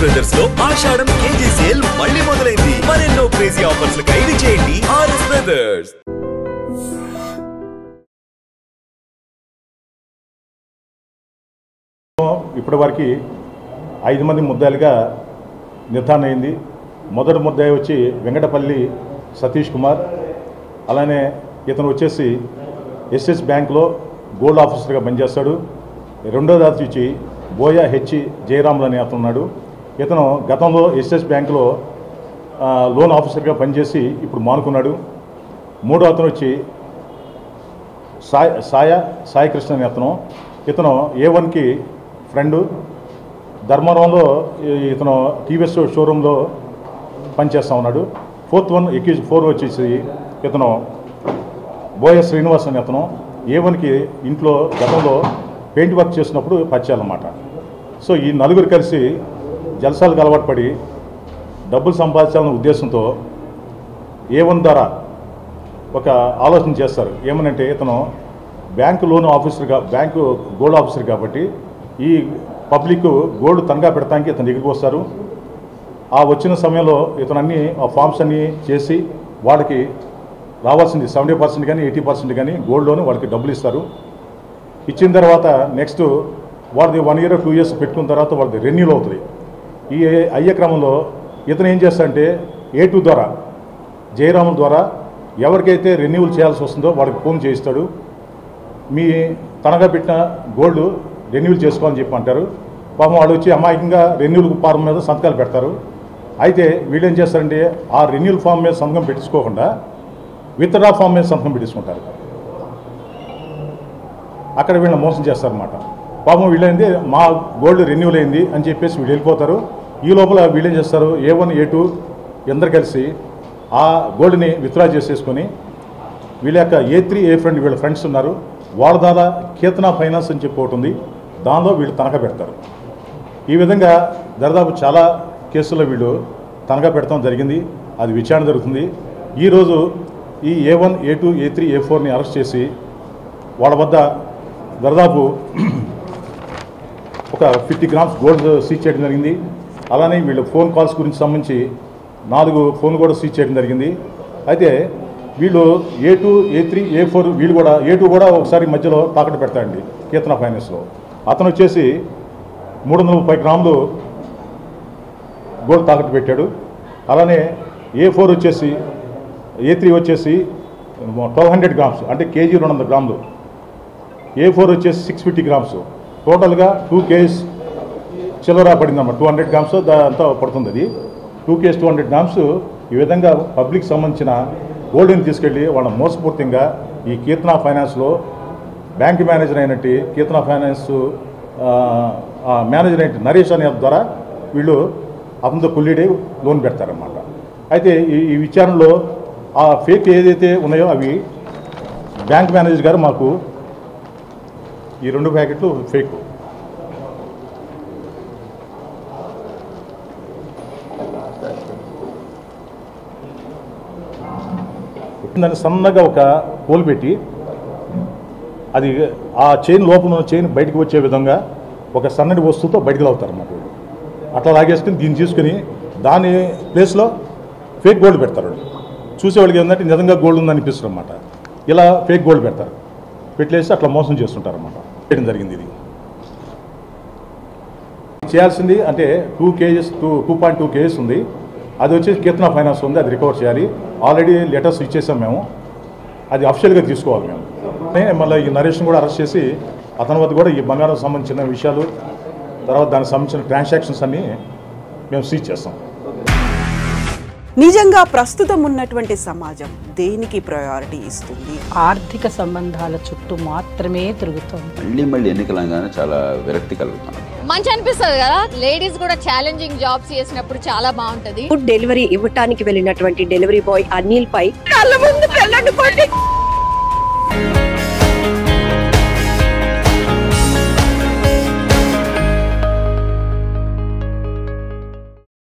Brothers లో ఆషాఢం KG sale మళ్ళీ మొదలైంది. మరెన్నో క్రేజీ ఆఫర్స్ ఖైదీ చేయండి ఆర్ఎస్ బ్రదర్స్. ఇప్పటి వరకు 5 మంది ముద్దాయిలుగా నిర్ధారణ అయింది. మొదటి ముద్దాయి వచ్చి వెంకటపల్లి సతీష్ కుమార్, అలానే ఇతను వచ్చేసి ఎస్ఎస్ బ్యాంక్లో గోల్డ్ ఆఫీసర్గా పనిచేస్తాడు. రెండో దాతి వచ్చి బోయా హెచ్ జయరాములు అనే అతను ఉన్నాడు. ఇతను గతంలో ఎస్ఎస్ బ్యాంకులో లోన్ ఆఫీసర్గా పనిచేసి ఇప్పుడు మానుకున్నాడు. మూడో అతను వచ్చి సాయి కృష్ణ అనే అతను. ఇతను A1కి ఫ్రెండు. ధర్మవరంలో ఇతను టీవీఎస్ షోరూంలో పనిచేస్తూ ఉన్నాడు. ఫోర్త్ వన్ ఎక్యూజ్ 4 వచ్చేసి ఇతను బోయ శ్రీనివాస్ అనే అతను. A1కి ఇంట్లో గతంలో పెయింట్ వర్క్ చేసినప్పుడు పరిచయాలన్నమాట. సో ఈ నలుగురు కలిసి జలసాలకు అలవాటు పడి డబ్బులు సంపాదించాలనే ఉద్దేశంతో A1 ద్వారా ఒక ఆలోచన చేస్తారు. ఏమనంటే ఇతను బ్యాంకు లోన్ ఆఫీసర్గా, బ్యాంకు గోల్డ్ ఆఫీసర్ కాబట్టి ఈ పబ్లిక్ గోల్డ్ తనగా పెడతానికి ఇతను దగ్గరికి వస్తారు. ఆ వచ్చిన సమయంలో ఇతను అన్ని ఆ ఫామ్స్ అన్నీ చేసి వాడికి రావాల్సింది 70% కానీ 80% కానీ గోల్డ్ లోన్ వాళ్ళకి డబ్బులు ఇస్తారు. ఇచ్చిన తర్వాత నెక్స్ట్ వాడిది 1 year 2 years పెట్టుకున్న తర్వాత వాళ్ళది రెన్యూల్ అవుతుంది. ఈ అయ్యే క్రమంలో ఇతను ఏం చేస్తాడంటే A2 ద్వారా జయరాముల ద్వారా ఎవరికైతే రెన్యూవల్ చేయాల్సి వస్తుందో వాడికి ఫోన్ చేయిస్తాడు. మీ తనగా పెట్టిన గోల్డ్ రెన్యూవల్ చేసుకోవాలని చెప్పి అంటారు. పాపం వాడు వచ్చి అమాయకంగా రెన్యూవల్ ఫార్మ్ మీద సంతకాలు పెడతారు. అయితే వీళ్ళు ఏం చేస్తారంటే ఆ రెన్యూవల్ ఫామ్ మీద సంతకం పెట్టించుకోకుండా విత్డ్రా ఫామ్ మీద సంతకం పెట్టించుకుంటారు. అక్కడ వీళ్ళని మోసం చేస్తారన్నమాట. పాపం వీళ్ళైంది మా గోల్డ్ రెన్యూవల్ అయింది అని చెప్పేసి వీళ్ళు వెళ్ళిపోతారు. ఈ లోపల వీళ్ళు ఏం చేస్తారు, A1 A2 అందరు కలిసి ఆ గోల్డ్ని విత్డ్రా చేసేసుకొని వీళ్ళ యొక్క A3 A ఫ్రెండ్ వీళ్ళ ఫ్రెండ్స్ ఉన్నారు. వాళ్ళ ద్వారా కీర్తన ఫైనాన్స్ అని చెప్పి ఒకటి ఉంది, దానిలో వీళ్ళు తనఖా పెడతారు. ఈ విధంగా దాదాపు చాలా కేసుల్లో వీళ్ళు తనఖా పెడతాం జరిగింది. అది విచారణ జరుగుతుంది. ఈరోజు ఈ A1 A2 A3 A4ని అరెస్ట్ చేసి వాళ్ళ వద్ద దాదాపు ఒక 50 grams గోల్డ్ సీజ్ చేయడం జరిగింది. అలానే వీళ్ళు ఫోన్ కాల్స్ గురించి సంబంధించి 4 ఫోన్ కూడా సీజ్ చేయడం జరిగింది. అయితే వీళ్ళు A2 A3 A4 వీళ్ళు కూడా A2 కూడా ఒకసారి మధ్యలో తాకట్టు పెడతాడండి కీర్తన ఫైనాన్స్లో. అతను వచ్చేసి 330 grams గోల్డ్ తాకట్టు పెట్టాడు. అలానే A4 వచ్చేసి A3 వచ్చేసి 1200 grams అంటే కేజీ 200 grams. A4 వచ్చేసి 650 grams. టోటల్గా 2 kg చిల్లర పడిందన్నమాట. 200 grams అంతా పడుతుంది. అది 2 kg 200 grams. ఈ విధంగా పబ్లిక్ సంబంధించిన గోల్డ్ని తీసుకెళ్ళి వాళ్ళ మోసపూర్తిగా ఈ కీర్తన ఫైనాన్స్లో బ్యాంక్ మేనేజర్ అయినట్టు కీర్తన ఫైనాన్స్ మేనేజర్ అయినట్టు నరేష్ అనే ద్వారా వీళ్ళు అతనితో కొల్లిడే లోన్ పెడతారన్నమాట. అయితే ఈ విచారణలో ఆ ఫేక్ ఏదైతే ఉన్నాయో అవి బ్యాంక్ మేనేజర్ గారు మాకు ఈ 2 ప్యాకెట్లు ఫేక్, దాన్ని సన్నగా ఒక పోల్ పెట్టి అది ఆ చైన్ లోపల ఉన్న చైన్ బయటకు వచ్చే విధంగా ఒక సన్నటి వస్తువుతో బయటకు లాగుతారన్నమాట. అట్లా లాగేసుకుని దీన్ని తీసుకుని దాని ప్లేస్లో ఫేక్ గోల్డ్ పెడతారు. చూసేవాళ్ళకి ఏంటంటే నిజంగా గోల్డ్ ఉందని అనిపిస్తుంది అన్నమాట. ఇలా ఫేక్ గోల్డ్ పెడతారు, పెట్టేసి అట్లా మోసం చేస్తుంటారు అన్నమాట. చేయడం జరిగింది. ఇది చేయాల్సింది అంటే 2.2 kgs ఉంది. అది వచ్చేసి కీర్తన ఫైనాన్స్ ఉంది, అది రికవర్ చేయాలి. ఆల్రెడీ లెటర్స్ ఇచ్చేసాం మేము, అది అఫిషియల్గా తీసుకోవాలి మేము. మళ్ళీ ఈ నరేష్ని కూడా అరెస్ట్ చేసి అతని వద్ద కూడా ఈ బంగారం సంబంధించిన విషయాలు, తర్వాత దానికి సంబంధించిన ట్రాన్సాక్షన్స్ అన్నీ మేము సీజ్ చేస్తాం. నిజంగా ప్రస్తుతం ఉన్నటువంటి సమాజం దేనికి ప్రయారిటీ ఇస్తుంది? ఆర్థిక సంబంధాల చుట్టూ మాత్రమే తిరుగుతుంది. మళ్ళీ ఎన్నికలంగానే చాలా విరక్తి కలుగుతాం. మంచి అనిపిస్తుంది కదా, లేడీస్ కూడా ఛాలెంజింగ్ జాబ్స్ చేసినప్పుడు చాలా బాగుంటది. ఫుడ్ డెలివరీ ఇవ్వటానికి వెళ్ళినటువంటి డెలివరీ బాయ్ అనిల్ పై కళ్ళ ముందు